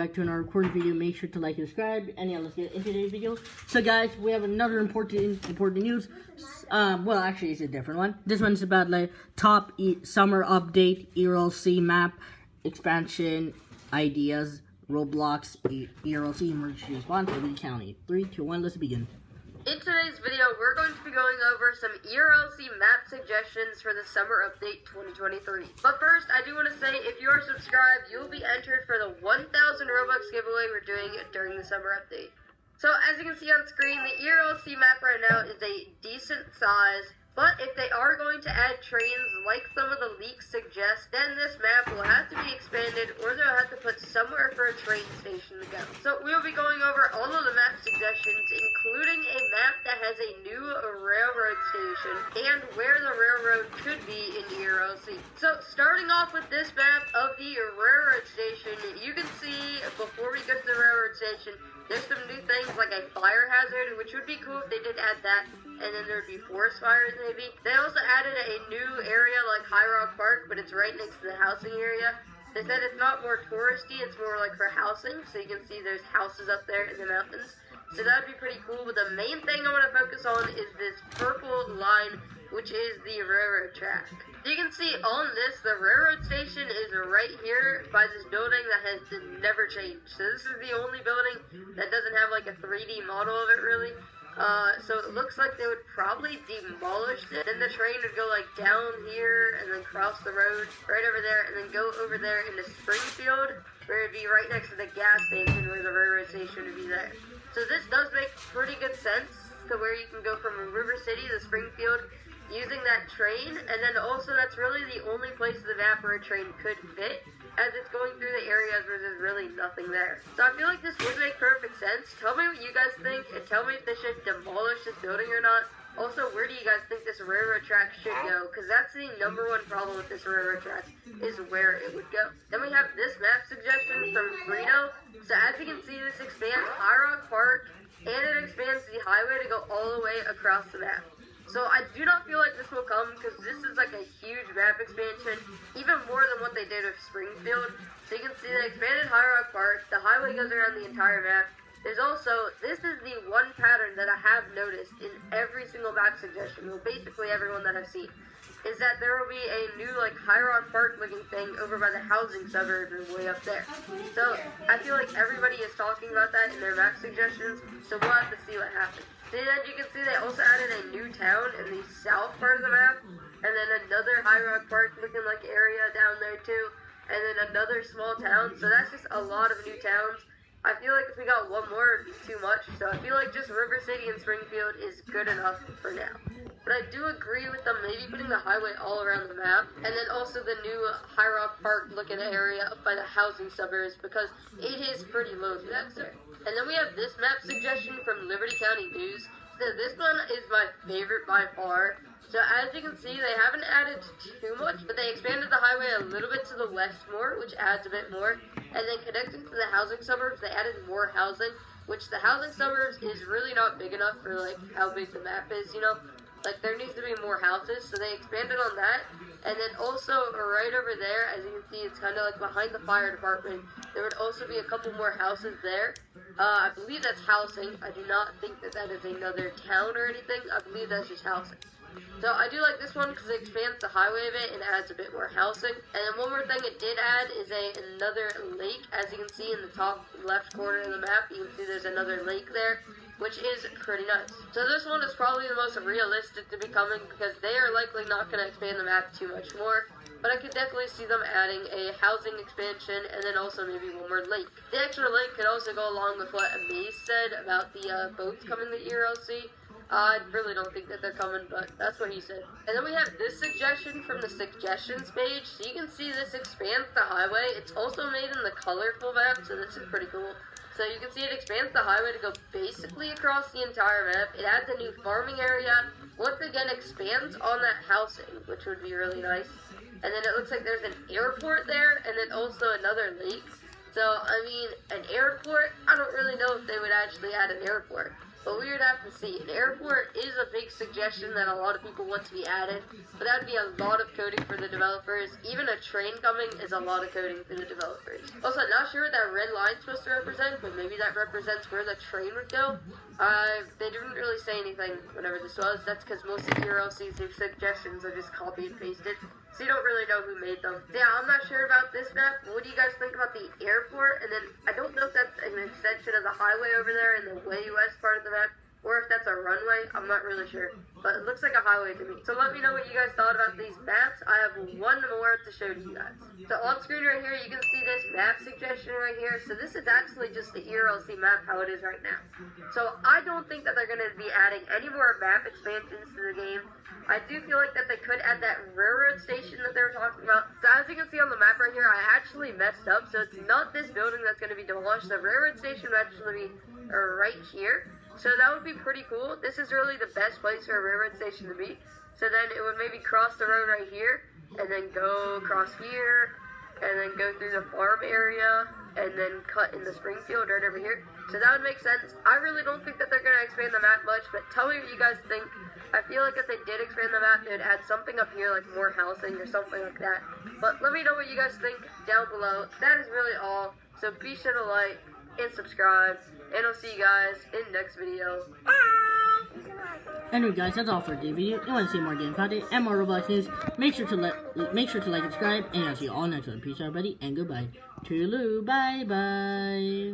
Back to another recorded video. Make sure to like and subscribe, and yeah, let's get into today's video. So guys, we have another important news. Well, actually it's a different one. This one's about like top summer update, ERLC map expansion ideas, Roblox ERLC emergency response for Lee County. 3, 2, 1, let's begin. In today's video, we're going to be going over some ERLC map suggestions for the Summer Update 2023. But first, I do want to say, if you are subscribed, you'll be entered for the 1,000 Robux giveaway we're doing during the Summer Update. So, as you can see on screen, the ERLC map right now is a decent size, but if they are going to add trains like some of the leaks suggest, then this map will have to be expanded, or they'll have to put somewhere for a train station to go. So we'll be going over all of the map suggestions, including a map that has a new railroad station, and where the railroad could be in ERLC. So starting off with this map of the railroad station, you can see, before we get to the railroad station, there's some new things like a fire hazard, which would be cool if they did add that. And then there'd be forest fires, maybe. They also added a new area like High Rock Park, but it's right next to the housing area. They said it's not more touristy, it's more like for housing. So you can see there's houses up there in the mountains. So that'd be pretty cool. But the main thing I want to focus on is this purple line, which is the railroad track. You can see on this, the railroad station is right here by this building that has never changed. So this is the only building that doesn't have like a 3D model of it, really. So it looks like they would probably demolish it. Then the train would go like down here and then cross the road right over there and then go over there into Springfield, where it'd be right next to the gas station where the railroad station would be there. So this does make pretty good sense to where you can go from River City to Springfield using that train, and then also that's really the only place of the map where a train could fit, as it's going through the areas where there's really nothing there. So I feel like this would make perfect sense. Tell me what you guys think, and tell me if they should demolish this building or not. Also, where do you guys think this railroad track should go? Because that's the #1 problem with this railroad track, is where it would go. Then we have this map suggestion from Frito. So as you can see, this expands High Rock Park, and it expands the highway to go all the way across the map. So I do not feel like this will come, because this is like a huge map expansion, even more than what they did with Springfield. So you can see they expanded High Rock Park, the highway goes around the entire map. There's also, this is the one pattern that I have noticed in every single map suggestion, well basically everyone that I've seen, is that there will be a new like High Rock Park looking thing over by the housing suburbs way up there. So I feel like everybody is talking about that in their map suggestions, so we'll have to see what happens. Then as you can see, they also added a new town in the south part of the map, and then another High Rock Park looking like area down there too, and then another small town. So that's just a lot of new towns. I feel like if we got one more, it'd be too much. So I feel like just River City and Springfield is good enough for now. But I do agree with them maybe putting the highway all around the map, and then also the new High Rock Park looking area up by the housing suburbs, because it is pretty low to that there. And then we have this map suggestion from Liberty County News. So this one is my favorite by far. So as you can see, they haven't added too much, but they expanded the highway a little bit to the west more, which adds a bit more. And then connecting to the housing suburbs, they added more housing, which the housing suburbs is really not big enough for like how big the map is, you know? Like there needs to be more houses, so they expanded on that. And then also right over there, as you can see, it's kind of like behind the fire department. There would also be a couple more houses there. I believe that's housing. I do not think that that is another town or anything. I believe that's just housing. So I do like this one because it expands the highway a bit and adds a bit more housing. And then one more thing it did add is another lake. As you can see in the top left corner of the map, you can see there's another lake there, which is pretty nice. So this one is probably the most realistic to be coming, because they are likely not going to expand the map too much more. But I could definitely see them adding a housing expansion and then also maybe one more lake. The extra lake could also go along with what Amaze said about the boats coming to ERLC. I really don't think that they're coming, but that's what he said. And then we have this suggestion from the suggestions page. So you can see this expands the highway. It's also made in the colorful map, so this is pretty cool. So you can see it expands the highway to go basically across the entire map. It adds a new farming area. Once again, expands on that housing, which would be really nice. And then it looks like there's an airport there, and then also another lake. So, I mean, an airport, I don't really know if they would actually add an airport. but we would have to see. An airport is a big suggestion that a lot of people want to be added, but that would be a lot of coding for the developers. Even a train coming is a lot of coding for the developers. Also, not sure what that red line's supposed to represent, but maybe that represents where the train would go. They didn't really say anything whenever this was. That's because most of ERLC's new suggestions are just copy and pasted, so you don't really know who made them. Yeah, I'm not sure about this map. What do you guys think about the airport? And then I don't know if that's an extension of the highway over there in the way west part of the map, or if that's a runway. I'm not really sure, but it looks like a highway to me. So let me know what you guys thought about these maps. I have one more to show to you guys. So on screen right here, you can see this map suggestion right here. So this is actually just the ERLC map, how it is right now. So I don't think that they're going to be adding any more map expansions to the game. I do feel like that they could add that railroad station that they were talking about. So as you can see on the map right here, I actually messed up. So it's not this building that's going to be demolished. The railroad station would actually be right here. So that would be pretty cool. This is really the best place for a railroad station to be. So then it would maybe cross the road right here, and then go across here, and then go through the farm area, and then cut in the Springfield right over here. So that would make sense. I really don't think that they're going to expand the map much, but tell me what you guys think. I feel like if they did expand the map, they'd add something up here, like more housing or something like that. But let me know what you guys think down below. That is really all. So be sure to like and subscribe, and I'll see you guys in the next video. Anyway, guys, that's all for today's video. If you want to see more game content and more Roblox news, make sure to like and subscribe. And I'll see you all next time. Peace out, everybody, and goodbye. Toodaloo, bye bye.